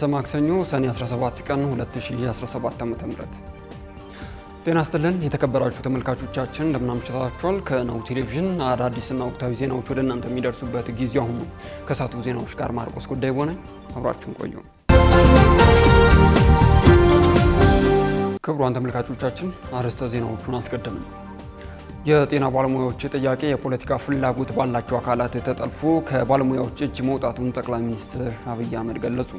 ዕለተ ማክሰኞ ሰኔ 17 ቀን 2017 ዓ.ም ጤና ይስጥልን የተከበራችሁ ተመልካቾቻችን እንደምን አምሽታችኋል። ከናሁ ቴሌቪዥን አዳዲስና ወቅታዊ ዜናዎች ወደ እናንተ የሚደርሱበት ጊዜው አሁን ነው። ከሳቱ ዜናዎች ጋር ማርቆስ ጉዳይ ሆነኝ አብራችሁን ቆዩ። ክቡራን ተመልካቾቻችን አርዕስተ ዜናዎቹን አስቀድመን የጤና ባለሙያዎች ጥያቄ የፖለቲካ ፍላጎት ባላቸው አካላት ተጠልፎ ከባለሙያዎች እጅ መውጣቱን ጠቅላይ ሚኒስትር አብይ አህመድ ገለጹ።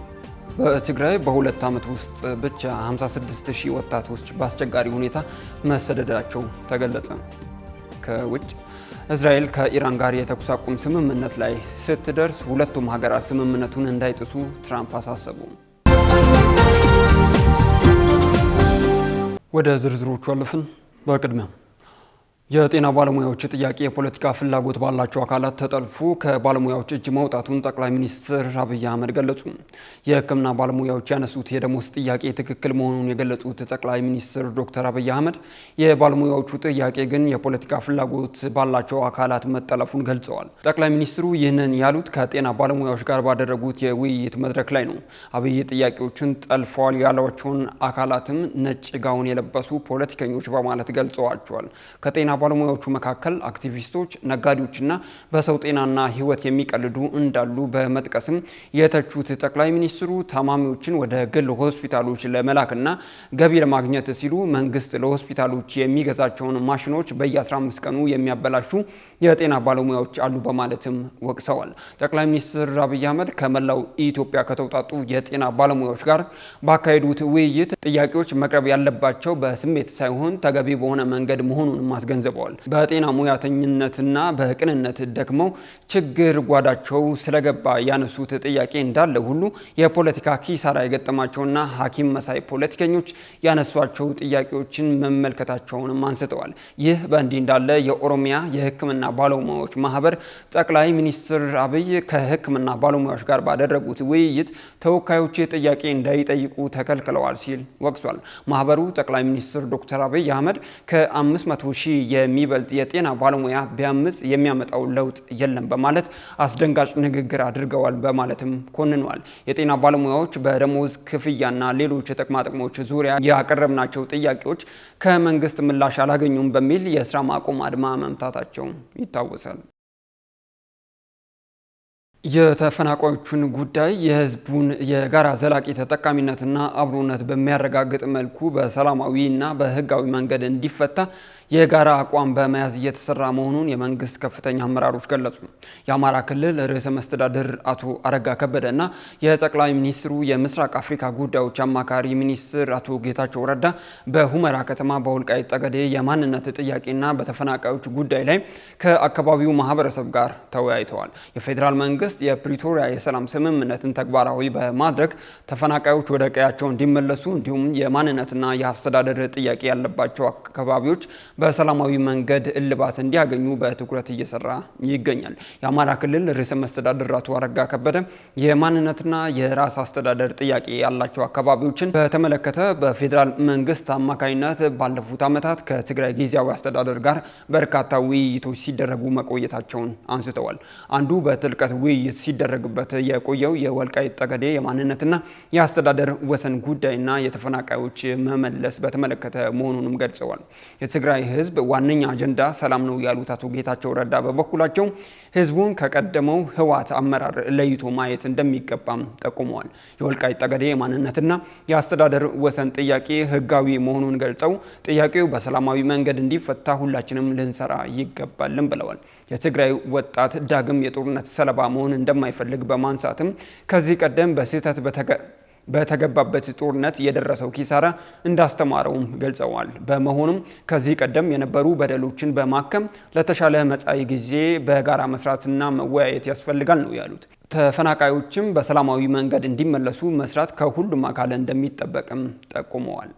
በትግራይ በሁለት ዓመት ውስጥ ብቻ 56000 ወጣቶች በአስቸጋሪ ሁኔታ መሰደዳቸው ተገለጸ። ከውጭ እስራኤል ከኢራን ጋር የተኩስ አቁም ስምምነት ላይ ስትደርስ ሁለቱም ሀገራት ስምምነቱን እንዳይጥሱ ትራምፕ አሳሰቡ። ወደ ዝርዝሮቹ አለፍን። በቅድሚያ የጤና ባለሙያዎች ጥያቄ የፖለቲካ ፍላጎት ባላቸው አካላት ተጠልፎ ከባለሙያዎች እጅ መውጣቱን ጠቅላይ ሚኒስትር አብይ አህመድ ገለጹ። የሕክምና ባለሙያዎች ያነሱት የደሞዝ ጥያቄ ትክክል መሆኑን የገለጹት ጠቅላይ ሚኒስትር ዶክተር አብይ አህመድ የባለሙያዎቹ ጥያቄ ግን የፖለቲካ ፍላጎት ባላቸው አካላት መጠለፉን ገልጸዋል። ጠቅላይ ሚኒስትሩ ይህንን ያሉት ከጤና ባለሙያዎች ጋር ባደረጉት የውይይት መድረክ ላይ ነው። አብይ ጥያቄዎችን ጠልፈዋል ያሏቸውን አካላትም ነጭ ጋውን የለበሱ ፖለቲከኞች በማለት ገልጸዋቸዋል። ከጤና ባለሙያዎቹ መካከል አክቲቪስቶች፣ ነጋዴዎችና በሰው ጤናና ሕይወት የሚቀልዱ እንዳሉ በመጥቀስም የተቹት ጠቅላይ ሚኒስትሩ ታማሚዎችን ወደ ግል ሆስፒታሎች ለመላክና ገቢ ለማግኘት ሲሉ መንግስት ለሆስፒታሎች የሚገዛቸውን ማሽኖች በየ15 ቀኑ የሚያበላሹ የጤና ባለሙያዎች አሉ በማለትም ወቅሰዋል። ጠቅላይ ሚኒስትር አብይ አህመድ ከመላው ኢትዮጵያ ከተውጣጡ የጤና ባለሙያዎች ጋር ባካሄዱት ውይይት ጥያቄዎች መቅረብ ያለባቸው በስሜት ሳይሆን ተገቢ በሆነ መንገድ መሆኑን አስገንዝበዋል። በጤና ሙያተኝነትና በቅንነት ደክመው ችግር ጓዳቸው ስለገባ ያነሱት ጥያቄ እንዳለ ሁሉ የፖለቲካ ኪሳራ የገጠማቸውና ሐኪም መሳይ ፖለቲከኞች ያነሷቸው ጥያቄዎችን መመልከታቸውንም አንስተዋል። ይህ በእንዲህ እንዳለ የኦሮሚያ የሕክምና ባለሙያዎች ማህበር ጠቅላይ ሚኒስትር አብይ ከሕክምና ባለሙያዎች ጋር ባደረጉት ውይይት ተወካዮች ጥያቄ እንዳይጠይቁ ተከልክለዋል ሲል ወቅሷል። ማህበሩ ጠቅላይ ሚኒስትር ዶክተር አብይ አህመድ ከ500,000 የሚበልጥ የጤና ባለሙያ ቢያምጽ የሚያመጣው ለውጥ የለም በማለት አስደንጋጭ ንግግር አድርገዋል በማለትም ኮንነዋል። የጤና ባለሙያዎች በደሞዝ ክፍያና ሌሎች ጥቅማጥቅሞች ዙሪያ ያቀረብናቸው ጥያቄዎች ከመንግስት ምላሽ አላገኙም በሚል የስራ ማቆም አድማ መምታታቸው ይታወሳል። የተፈናቃዮቹን ጉዳይ የህዝቡን የጋራ ዘላቂ ተጠቃሚነትና አብሮነት በሚያረጋግጥ መልኩ በሰላማዊና በህጋዊ መንገድ እንዲፈታ የጋራ አቋም በመያዝ እየተሰራ መሆኑን የመንግስት ከፍተኛ አመራሮች ገለጹ። የአማራ ክልል ርዕሰ መስተዳድር አቶ አረጋ ከበደና የጠቅላይ ሚኒስትሩ የምስራቅ አፍሪካ ጉዳዮች አማካሪ ሚኒስትር አቶ ጌታቸው ረዳ በሁመራ ከተማ በወልቃይት ጠገዴ የማንነት ጥያቄና በተፈናቃዮች ጉዳይ ላይ ከአካባቢው ማህበረሰብ ጋር ተወያይተዋል። የፌዴራል መንግስት የፕሪቶሪያ የሰላም ስምምነትን ተግባራዊ በማድረግ ተፈናቃዮች ወደ ቀያቸው እንዲመለሱ እንዲሁም የማንነትና የአስተዳደር ጥያቄ ያለባቸው አካባቢዎች በሰላማዊ መንገድ እልባት እንዲያገኙ በትኩረት እየሰራ ይገኛል። የአማራ ክልል ርዕሰ መስተዳድር አቶ አረጋ ከበደ የማንነትና የራስ አስተዳደር ጥያቄ ያላቸው አካባቢዎችን በተመለከተ በፌዴራል መንግስት አማካኝነት ባለፉት ዓመታት ከትግራይ ጊዜያዊ አስተዳደር ጋር በርካታ ውይይቶች ሲደረጉ መቆየታቸውን አንስተዋል። አንዱ በጥልቀት ውይይት ሲደረግበት የቆየው የወልቃይት ጠገዴ የማንነትና የአስተዳደር ወሰን ጉዳይና የተፈናቃዮች መመለስ በተመለከተ መሆኑንም ገልጸዋል። የትግራይ ህዝብ ዋነኛ አጀንዳ ሰላም ነው ያሉት አቶ ጌታቸው ረዳ በበኩላቸው ህዝቡን ከቀደመው ህወሓት አመራር ለይቶ ማየት እንደሚገባም ጠቁመዋል። የወልቃይት ጠገዴ የማንነትና የአስተዳደር ወሰን ጥያቄ ህጋዊ መሆኑን ገልጸው ጥያቄው በሰላማዊ መንገድ እንዲፈታ ሁላችንም ልንሰራ ይገባልን ብለዋል። የትግራይ ወጣት ዳግም የጦርነት ሰለባ መሆን እንደማይፈልግ በማንሳትም ከዚህ ቀደም በስህተት በተገባበት ጦርነት የደረሰው ኪሳራ እንዳስተማረውም ገልጸዋል። በመሆኑም ከዚህ ቀደም የነበሩ በደሎችን በማከም ለተሻለ መጻኢ ጊዜ በጋራ መስራትና መወያየት ያስፈልጋል ነው ያሉት። ተፈናቃዮችም በሰላማዊ መንገድ እንዲመለሱ መስራት ከሁሉም አካል እንደሚጠበቅም ጠቁመዋል።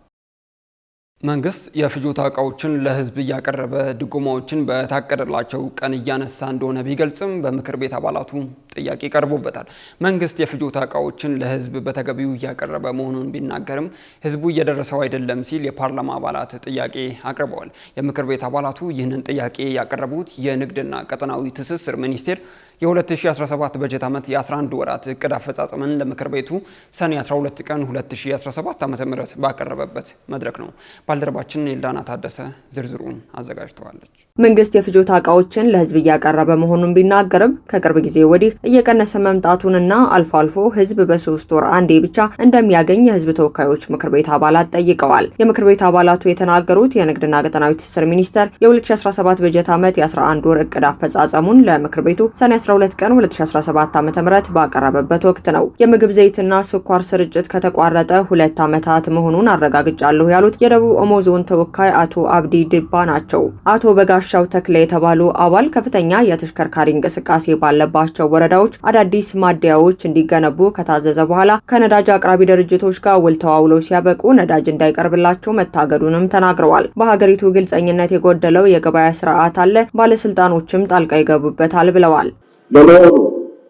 መንግስት የፍጆታ እቃዎችን ለህዝብ እያቀረበ ድጎማዎችን በታቀደላቸው ቀን እያነሳ እንደሆነ ቢገልጽም በምክር ቤት አባላቱ ጥያቄ ቀርቦበታል። መንግስት የፍጆታ እቃዎችን ለህዝብ በተገቢው እያቀረበ መሆኑን ቢናገርም ህዝቡ እየደረሰው አይደለም ሲል የፓርላማ አባላት ጥያቄ አቅርበዋል። የምክር ቤት አባላቱ ይህንን ጥያቄ ያቀረቡት የንግድና ቀጠናዊ ትስስር ሚኒስቴር የ2017 በጀት ዓመት የ11 ወራት እቅድ አፈጻጸምን ለምክር ቤቱ ሰኔ 12 ቀን 2017 ዓ.ም ባቀረበበት መድረክ ነው። ባልደረባችን ኤልዳና ታደሰ ዝርዝሩን አዘጋጅተዋለች። መንግስት የፍጆታ እቃዎችን ለህዝብ እያቀረበ መሆኑን ቢናገርም ከቅርብ ጊዜ ወዲህ እየቀነሰ መምጣቱንና አልፎ አልፎ ህዝብ በ3 ወር አንዴ ብቻ እንደሚያገኝ የህዝብ ተወካዮች ምክር ቤት አባላት ጠይቀዋል። የምክር ቤት አባላቱ የተናገሩት የንግድና ቀጠናዊ ትስስር ሚኒስቴር የ2017 በጀት ዓመት የ11 ወር እቅድ አፈጻጸሙን ለምክር ቤቱ ሰኔ 12 ቀን 2017 ዓ.ም ባቀረበበት ወቅት ነው። የምግብ ዘይትና ስኳር ስርጭት ከተቋረጠ 2 ዓመታት መሆኑን አረጋግጫለሁ ያሉት የደቡብ ኦሞ ዞን ተወካይ አቶ አብዲ ድባ ናቸው። አቶ በጋሻው ተክለ የተባሉ አባል ከፍተኛ የተሽከርካሪ እንቅስቃሴ ባለባቸው ወረዳዎች አዳዲስ ማደያዎች እንዲገነቡ ከታዘዘ በኋላ ከነዳጅ አቅራቢ ድርጅቶች ጋር ውል ተዋውለው ሲያበቁ ነዳጅ እንዳይቀርብላቸው መታገዱንም ተናግረዋል። በሀገሪቱ ግልጸኝነት የጎደለው የገበያ ስርዓት አለ፣ ባለስልጣኖችም ጣልቃ ይገቡበታል ብለዋል። ለመሆኑ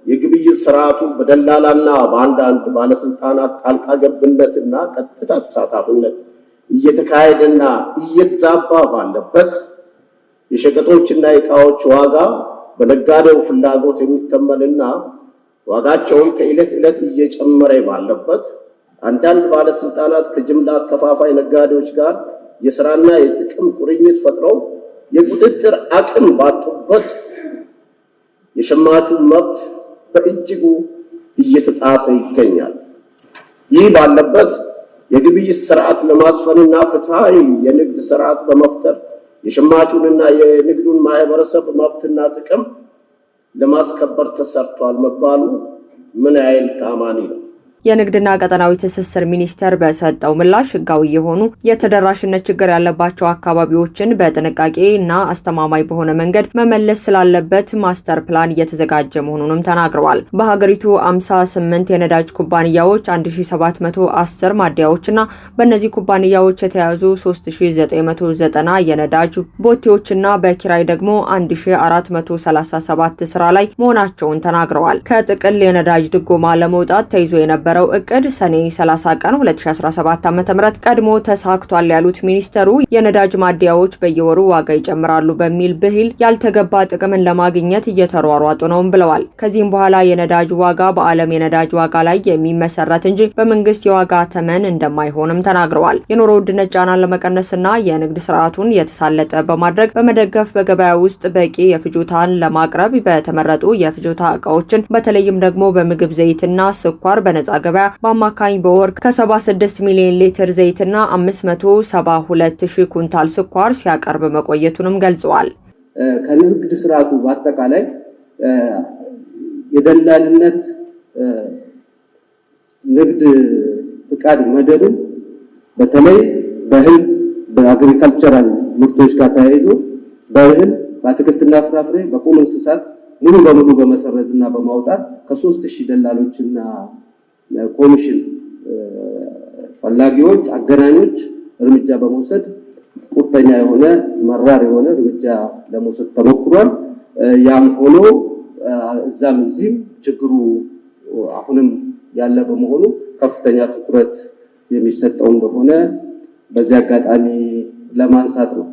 የግብይት ስርዓቱ በደላላና በአንዳንድ ባለስልጣናት ጣልቃ ገብነትና ቀጥታ ተሳታፊነት እየተካሄደና እየተዛባ ባለበት የሸቀጦችና የዕቃዎች ዋጋ በነጋዴው ፍላጎት የሚተመንና ዋጋቸውም ከዕለት ዕለት እየጨመረ ባለበት አንዳንድ ባለስልጣናት ከጅምላ አከፋፋይ ነጋዴዎች ጋር የሥራና የጥቅም ቁርኝት ፈጥረው የቁጥጥር አቅም ባጡበት የሸማቹ መብት በእጅጉ እየተጣሰ ይገኛል። ይህ ባለበት የግብይት ስርዓት ለማስፈንና ፍትሃዊ የንግድ ስርዓት በመፍጠር የሸማቹንና የንግዱን ማህበረሰብ መብትና ጥቅም ለማስከበር ተሰርቷል መባሉ ምን ያህል ታማኒ ነው? የንግድና ቀጠናዊ ትስስር ሚኒስቴር በሰጠው ምላሽ ህጋዊ የሆኑ የተደራሽነት ችግር ያለባቸው አካባቢዎችን በጥንቃቄና አስተማማኝ በሆነ መንገድ መመለስ ስላለበት ማስተር ፕላን እየተዘጋጀ መሆኑንም ተናግረዋል። በሀገሪቱ 58 የነዳጅ ኩባንያዎች 1710 ማደያዎችና በእነዚህ ኩባንያዎች የተያዙ 3990 የነዳጅ ቦቴዎችና በኪራይ ደግሞ 1437 ስራ ላይ መሆናቸውን ተናግረዋል። ከጥቅል የነዳጅ ድጎማ ለመውጣት ተይዞ የነበረው እቅድ ሰኔ 30 ቀን 2017 ዓ.ም ቀድሞ ተሳክቷል ያሉት ሚኒስተሩ የነዳጅ ማደያዎች በየወሩ ዋጋ ይጨምራሉ በሚል ብሂል ያልተገባ ጥቅምን ለማግኘት እየተሯሯጡ ነው ብለዋል። ከዚህም በኋላ የነዳጅ ዋጋ በዓለም የነዳጅ ዋጋ ላይ የሚመሰረት እንጂ በመንግስት የዋጋ ተመን እንደማይሆንም ተናግረዋል። የኑሮ ውድነት ጫናን ለመቀነስና የንግድ ስርዓቱን የተሳለጠ በማድረግ በመደገፍ በገበያ ውስጥ በቂ የፍጆታን ለማቅረብ በተመረጡ የፍጆታ እቃዎችን በተለይም ደግሞ በምግብ ዘይትና ስኳር በነጻ ገበያ በአማካኝ በወር ከ76 ሚሊዮን ሊትር ዘይትና 572,000 ኩንታል ስኳር ሲያቀርብ መቆየቱንም ገልጸዋል። ከንግድ ስርዓቱ በአጠቃላይ የደላልነት ንግድ ፍቃድ መደቡ በተለይ በእህል በአግሪካልቸራል ምርቶች ጋር ተያይዞ በእህል በአትክልትና ፍራፍሬ በቁም እንስሳት ሙሉ በሙሉ በመሰረዝና በማውጣት ከ3000 ደላሎችና ኮሚሽን ፈላጊዎች አገናኞች እርምጃ በመውሰድ ቁርጠኛ የሆነ መራር የሆነ እርምጃ ለመውሰድ ተሞክሯል። ያም ሆኖ እዛም እዚህም ችግሩ አሁንም ያለ በመሆኑ ከፍተኛ ትኩረት የሚሰጠው እንደሆነ በዚህ አጋጣሚ ለማንሳት ነው።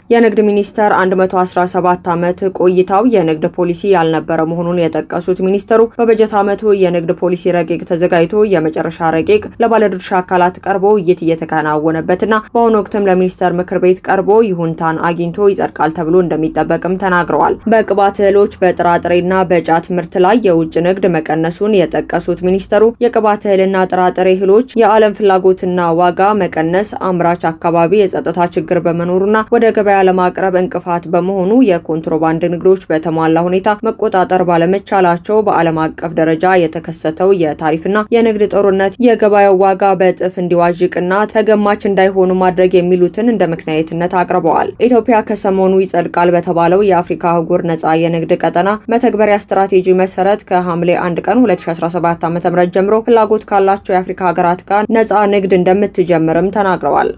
የንግድ ሚኒስቴር 117 ዓመት ቆይታው የንግድ ፖሊሲ ያልነበረ መሆኑን የጠቀሱት ሚኒስተሩ በበጀት ዓመቱ የንግድ ፖሊሲ ረቂቅ ተዘጋጅቶ የመጨረሻ ረቂቅ ለባለድርሻ አካላት ቀርቦ ውይይት እየተከናወነበትና በአሁኑ ወቅትም ለሚኒስቴር ምክር ቤት ቀርቦ ይሁንታን አግኝቶ ይጸድቃል ተብሎ እንደሚጠበቅም ተናግረዋል። በቅባት እህሎች በጥራጥሬና በጫት ምርት ላይ የውጭ ንግድ መቀነሱን የጠቀሱት ሚኒስተሩ የቅባት እህልና ጥራጥሬ እህሎች የዓለም ፍላጎትና ዋጋ መቀነስ አምራች አካባቢ የጸጥታ ችግር በመኖሩና ወደ ገበያ ለማቅረብ እንቅፋት በመሆኑ የኮንትሮባንድ ንግዶች በተሟላ ሁኔታ መቆጣጠር ባለመቻላቸው በዓለም አቀፍ ደረጃ የተከሰተው የታሪፍና የንግድ ጦርነት የገበያው ዋጋ በእጥፍ እንዲዋዥቅና ተገማች እንዳይሆኑ ማድረግ የሚሉትን እንደ ምክንያትነት አቅርበዋል። ኢትዮጵያ ከሰሞኑ ይጸድቃል በተባለው የአፍሪካ አህጉር ነጻ የንግድ ቀጠና መተግበሪያ ስትራቴጂ መሰረት ከሐምሌ 1 ቀን 2017 ዓ.ም ጀምሮ ፍላጎት ካላቸው የአፍሪካ ሀገራት ጋር ነጻ ንግድ እንደምትጀምርም ተናግረዋል።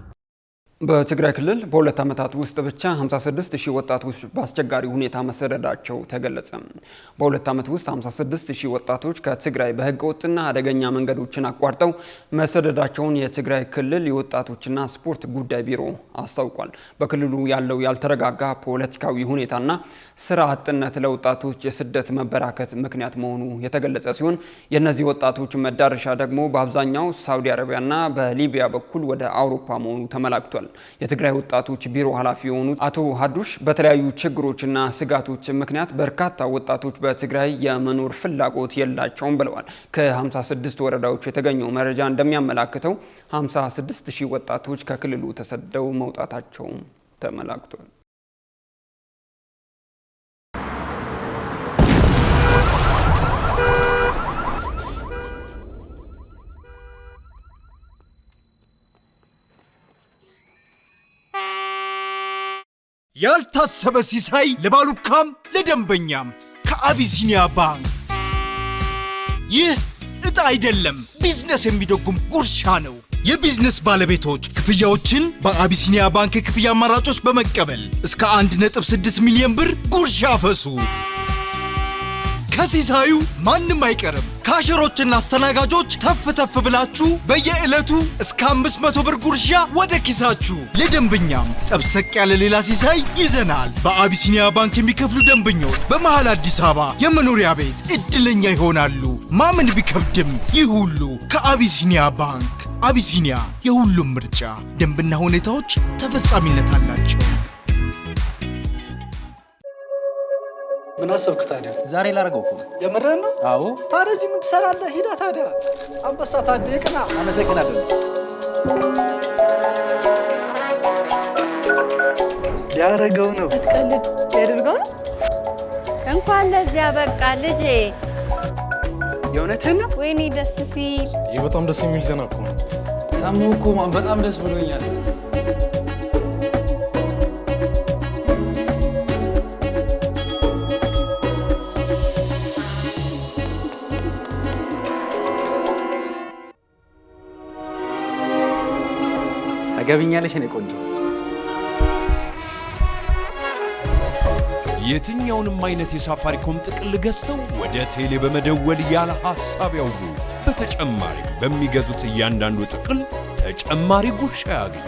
በትግራይ ክልል በሁለት ዓመታት ውስጥ ብቻ 56000 ወጣቶች በአስቸጋሪ ሁኔታ መሰደዳቸው ተገለጸ። በሁለት ዓመት ውስጥ 56000 ወጣቶች ከትግራይ በህገ ወጥና አደገኛ መንገዶችን አቋርጠው መሰደዳቸውን የትግራይ ክልል የወጣቶችና ስፖርት ጉዳይ ቢሮ አስታውቋል። በክልሉ ያለው ያልተረጋጋ ፖለቲካዊ ሁኔታና ስራ አጥነት ለወጣቶች የስደት መበራከት ምክንያት መሆኑ የተገለጸ ሲሆን የነዚህ ወጣቶች መዳረሻ ደግሞ በአብዛኛው ሳውዲ አረቢያና በሊቢያ በኩል ወደ አውሮፓ መሆኑ ተመላክቷል። የትግራይ ወጣቶች ቢሮ ኃላፊ የሆኑት አቶ ሀዱሽ በተለያዩ ችግሮችና ስጋቶች ምክንያት በርካታ ወጣቶች በትግራይ የመኖር ፍላጎት የላቸውም ብለዋል። ከ56 ወረዳዎች የተገኘው መረጃ እንደሚያመላክተው 56000 ወጣቶች ከክልሉ ተሰደው መውጣታቸው ተመላክቷል። ያልታሰበ ሲሳይ ለባሉካም ለደንበኛም ከአቢሲኒያ ባንክ። ይህ እጣ አይደለም፣ ቢዝነስ የሚደጉም ጉርሻ ነው። የቢዝነስ ባለቤቶች ክፍያዎችን በአቢሲኒያ ባንክ ክፍያ አማራጮች በመቀበል እስከ 1.6 ሚሊዮን ብር ጉርሻ ፈሱ። ከሲሳዩ ማንም አይቀርም። ካሸሮችና አስተናጋጆች ተፍ ተፍ ብላችሁ በየዕለቱ እስከ 500 ብር ጉርሻ ወደ ኪሳችሁ። ለደንበኛም ጠብሰቅ ያለ ሌላ ሲሳይ ይዘናል። በአቢሲኒያ ባንክ የሚከፍሉ ደንበኞች በመሃል አዲስ አበባ የመኖሪያ ቤት እድለኛ ይሆናሉ። ማመን ቢከብድም ይህ ሁሉ ከአቢሲኒያ ባንክ። አቢሲኒያ የሁሉም ምርጫ። ደንብና ሁኔታዎች ተፈጻሚነት አላቸው። ምን አሰብክ ታዲያ? ዛሬ ላደርገው እኮ የምርህን ነው? አዎ። ታዲያ እዚህ ምን ትሰራለህ? ሂዳ ታዲያ አንበሳ ታዲያ ይቅና። አመሰግናለሁ። ያረገው ነው። አትቀልድ። ያደርገው ነው። እንኳን ለዚያ በቃ ልጄ። የእውነትህን ነው? ወይኔ ደስ ሲል። ይህ በጣም ደስ የሚል ዜና እኮ ነው። ሰማሁ እኮ በጣም ደስ ብሎኛል። አገቢኛለሽ እኔ ቆንጆ። የትኛውንም አይነት የሳፋሪኮም ጥቅል ገዝተው ወደ ቴሌ በመደወል ያለ ሐሳብ ያውሩ። በተጨማሪም በሚገዙት እያንዳንዱ ጥቅል ተጨማሪ ጉርሻ ያገኙ።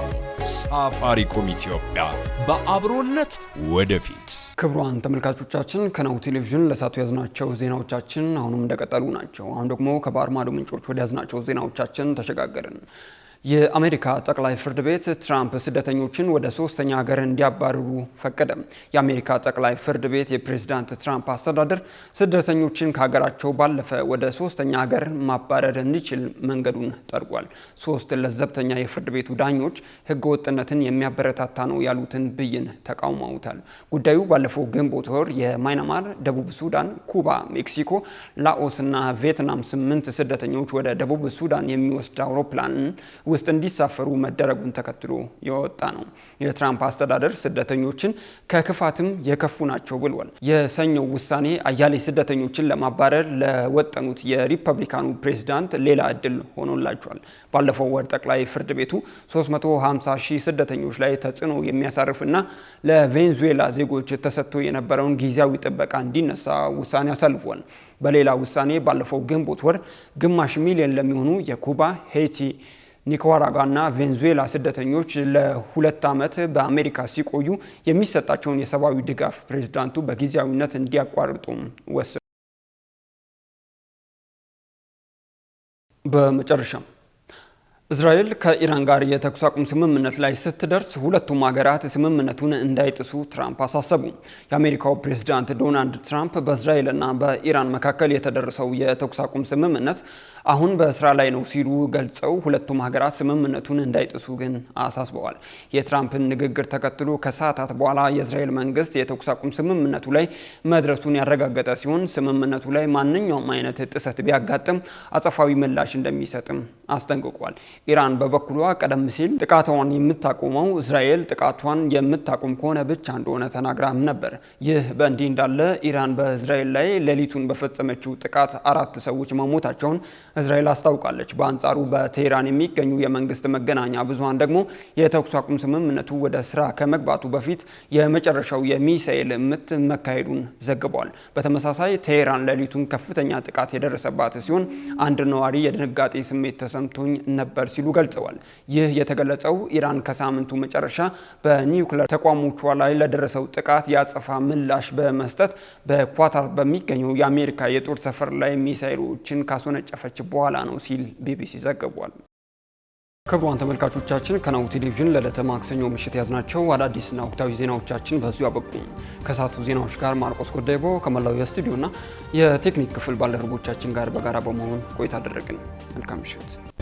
ሳፋሪኮም ኢትዮጵያ፣ በአብሮነት ወደፊት። ክቡራን ተመልካቾቻችን ከናሁ ቴሌቪዥን ለሳቱ ያዝናቸው ዜናዎቻችን አሁንም እንደቀጠሉ ናቸው። አሁን ደግሞ ከባህር ማዶ ምንጮች ወደ ያዝናቸው ዜናዎቻችን ተሸጋገርን። የአሜሪካ ጠቅላይ ፍርድ ቤት ትራምፕ ስደተኞችን ወደ ሶስተኛ ሀገር እንዲያባርሩ ፈቀደ። የአሜሪካ ጠቅላይ ፍርድ ቤት የፕሬዝዳንት ትራምፕ አስተዳደር ስደተኞችን ከሀገራቸው ባለፈ ወደ ሶስተኛ ሀገር ማባረር እንዲችል መንገዱን ጠርጓል። ሶስት ለዘብተኛ የፍርድ ቤቱ ዳኞች ህገወጥነትን የሚያበረታታ ነው ያሉትን ብይን ተቃውመውታል። ጉዳዩ ባለፈው ግንቦት ወር የማይናማር፣ ደቡብ ሱዳን፣ ኩባ፣ ሜክሲኮ፣ ላኦስ እና ቪየትናም 8 ስደተኞች ወደ ደቡብ ሱዳን የሚወስድ አውሮፕላንን ውስጥ እንዲሳፈሩ መደረጉን ተከትሎ የወጣ ነው። የትራምፕ አስተዳደር ስደተኞችን ከክፋትም የከፉ ናቸው ብሏል። የሰኞው ውሳኔ አያሌ ስደተኞችን ለማባረር ለወጠኑት የሪፐብሊካኑ ፕሬዝዳንት ሌላ እድል ሆኖላቸዋል። ባለፈው ወር ጠቅላይ ፍርድ ቤቱ 350,000 ስደተኞች ላይ ተጽዕኖ የሚያሳርፍና ለቬንዙዌላ ዜጎች ተሰጥቶ የነበረውን ጊዜያዊ ጥበቃ እንዲነሳ ውሳኔ አሳልፏል። በሌላ ውሳኔ ባለፈው ግንቦት ወር ግማሽ ሚሊዮን ለሚሆኑ የኩባ፣ ሄይቲ፣ ኒካራጓና ቬንዙዌላ ስደተኞች ለ2 ዓመት በአሜሪካ ሲቆዩ የሚሰጣቸውን የሰብአዊ ድጋፍ ፕሬዝዳንቱ በጊዜያዊነት እንዲያቋርጡ ወሰኑ። በመጨረሻም እስራኤል ከኢራን ጋር የተኩስ አቁም ስምምነት ላይ ስትደርስ ሁለቱም ሀገራት ስምምነቱን እንዳይጥሱ ትራምፕ አሳሰቡ። የአሜሪካው ፕሬዝዳንት ዶናልድ ትራምፕ በእስራኤልና በኢራን መካከል የተደረሰው የተኩስ አቁም ስምምነት አሁን በስራ ላይ ነው ሲሉ ገልጸው ሁለቱም ሀገራት ስምምነቱን እንዳይጥሱ ግን አሳስበዋል። የትራምፕን ንግግር ተከትሎ ከሰዓታት በኋላ የእስራኤል መንግስት የተኩስ አቁም ስምምነቱ ላይ መድረሱን ያረጋገጠ ሲሆን ስምምነቱ ላይ ማንኛውም አይነት ጥሰት ቢያጋጥም አጸፋዊ ምላሽ እንደሚሰጥም አስጠንቅቋል። ኢራን በበኩሏ ቀደም ሲል ጥቃቷን የምታቆመው እስራኤል ጥቃቷን የምታቆም ከሆነ ብቻ እንደሆነ ተናግራም ነበር። ይህ በእንዲህ እንዳለ ኢራን በእስራኤል ላይ ሌሊቱን በፈጸመችው ጥቃት 4 ሰዎች መሞታቸውን እስራኤል አስታውቃለች። በአንጻሩ በቴህራን የሚገኙ የመንግስት መገናኛ ብዙሃን ደግሞ የተኩስ አቁም ስምምነቱ ወደ ስራ ከመግባቱ በፊት የመጨረሻው የሚሳኤል ምት መካሄዱን ዘግቧል። በተመሳሳይ ቴህራን ሌሊቱን ከፍተኛ ጥቃት የደረሰባት ሲሆን አንድ ነዋሪ የድንጋጤ ስሜት ተሰምቶኝ ነበር ሲሉ ገልጸዋል። ይህ የተገለጸው ኢራን ከሳምንቱ መጨረሻ በኒውክሌር ተቋሞቿ ላይ ለደረሰው ጥቃት ያጸፋ ምላሽ በመስጠት በኳታር በሚገኘው የአሜሪካ የጦር ሰፈር ላይ ሚሳኤሎችን ካስወነጨፈች በኋላ ነው ሲል ቢቢሲ ዘግቧል። ክቡራን ተመልካቾቻችን ከናሁ ቴሌቪዥን ለዕለተ ማክሰኞ ምሽት ያዝናቸው አዳዲስና ወቅታዊ ዜናዎቻችን በዚሁ አበቁ። ከሰዓቱ ዜናዎች ጋር ማርቆስ ጎዳይቦ ከመላው የስቱዲዮና የቴክኒክ ክፍል ባልደረቦቻችን ጋር በጋራ በመሆን ቆይታ አደረግን። መልካም ምሽት።